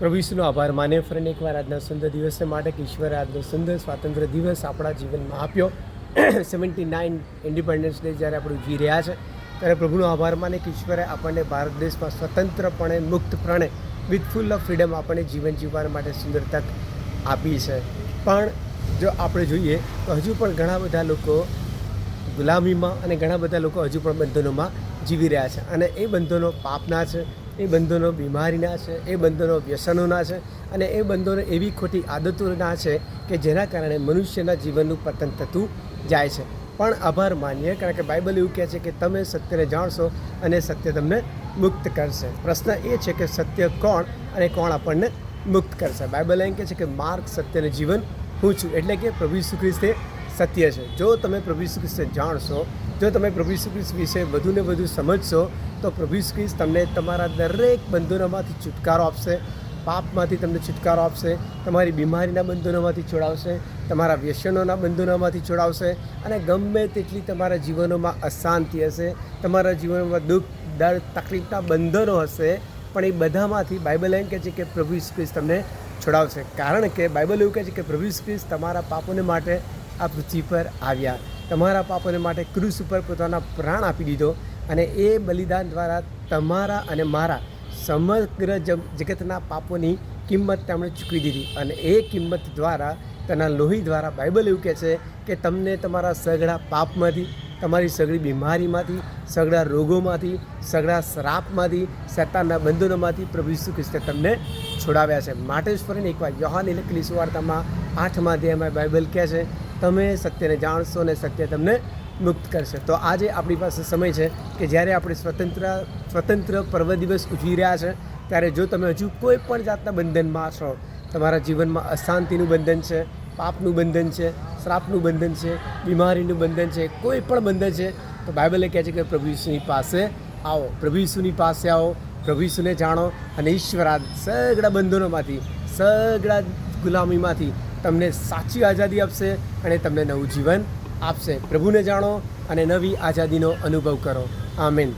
પ્રભુ ઈસુનો આભાર માને ફરીને એકવાર આજના સુંદર દિવસને માટે કે ઈશ્વરે આજનો સુંદર સ્વાતંત્ર્ય દિવસ આપણા જીવનમાં આપ્યો. 79 ઇન્ડિપેન્ડન્સ ડે જ્યારે આપણે ઉજવી રહ્યા છે ત્યારે પ્રભુનો આભાર માને કે ઈશ્વરે આપણને ભારત દેશમાં સ્વતંત્રપણે મુક્તપણે વિથ ફૂલ ઓફ ફ્રીડમ આપણને જીવન જીવવા માટે સુંદર તક આપી છે. પણ જો આપણે જોઈએ તો હજુ પણ ઘણા બધા લોકો ગુલામીમાં અને ઘણા બધા લોકો હજુ પણ બંધનોમાં જીવી રહ્યા છે અને એ બંધનો પાપના છે, એ બંધનો બીમારીના છે, એ બંધનો વ્યસનોના છે અને એ બંધનો એવી ખોટી આદતોના છે કે જેના કારણે મનુષ્યના જીવનનું પતન થતું જાય છે. પણ આભાર માનીએ, કારણ કે બાઇબલ એવું કહે છે કે તમે સત્યને જાણશો અને સત્ય તમને મુક્ત કરશે. પ્રશ્ન એ છે કે સત્ય કોણ અને કોણ આપણને મુક્ત કરશે? બાઇબલ એમ કહે છે કે માર્ગ, સત્ય અને જીવન હું છું, એટલે કે પ્રભુ ઈસુ ખ્રિસ્ત સત્ય છે. જો તમે પ્રભુ ઈસુ ખ્રિસ્તને જાણશો, જો તમે પ્રભુ ઈસુ ખ્રિસ્ત વિશે વધુને વધુ સમજશો તો પ્રભુ ઈસુ ખ્રિસ્ત તમને તમારા દરેક બંધનોમાંથી છુટકારો આપશે, પાપમાંથી તમને છુટકારો આપશે, તમારી બીમારીના બંધનોમાંથી છોડાવશે, તમારા વ્યસનોના બંધનોમાંથી છોડાવશે અને ગમે તેટલી તમારા જીવનોમાં અશાંતિ હશે, તમારા જીવનમાં દુઃખ, દર્દ, તકલીફના બંધનો હશે, પણ એ બધામાંથી બાઇબલ એમ કહે છે કે પ્રભુ ઈસુ ખ્રિસ્ત તમને છોડાવશે. કારણ કે બાઇબલ એવું કહે છે કે પ્રભુ ઈસુ ખ્રિસ્ત તમારા પાપોને માટે આ પૃથ્વી પર આવ્યા, તમારા પાપોને માટે ક્રૂસ ઉપર પોતાના પ્રાણ આપી દીધો અને એ બલિદાન દ્વારા તમારા અને મારા સમગ્ર જગતના પાપોની કિંમત તેમણે ચૂકવી દીધી અને એ કિંમત દ્વારા, તેના લોહી દ્વારા બાઇબલ એવું કહે છે કે તમને તમારા સઘળા પાપમાંથી, તમારી સઘળી બીમારીમાંથી, સઘળા રોગોમાંથી, સઘળા શ્રાપમાંથી, શૈતાનના બંધનોમાંથી પ્રભુ ઈસુ ખ્રિસ્તે તમને છોડાવ્યા છે. માટે જ ફરીને એકવાર યોહાનની લખેલી સુવાર્તામાં 8મા અધ્યાયમાં બાઇબલ કહે છે તમે સત્યને જાણશો અને સત્ય તમને મુક્ત કરશે. તો આજે આપણી પાસે સમય છે કે જ્યારે આપણે સ્વતંત્ર પર્વ દિવસ ઉજવી રહ્યા છે ત્યારે જો તમે હજુ કોઈ પણ જાતના બંધનમાં છો, તમારા જીવનમાં અશાંતિનું બંધન છે, પાપનું બંધન છે, શ્રાપનું બંધન છે, બીમારીનું બંધન છે, કોઈ પણ બંધન છે, તો બાઇબલે કહે છે કે પ્રભુ ઈસુની પાસે આવો, પ્રભુ ઈસુની પાસે આવો, પ્રભુ ઈસુને જાણો અને ઈશ્વર આ સઘળા બંધનોમાંથી, સઘળા ગુલામીમાંથી તમને સાચી આઝાદી આપશે અને તમને નવું જીવન આપશે. પ્રભુને જાણો અને નવી આઝાદીનો અનુભવ કરો. આમેન.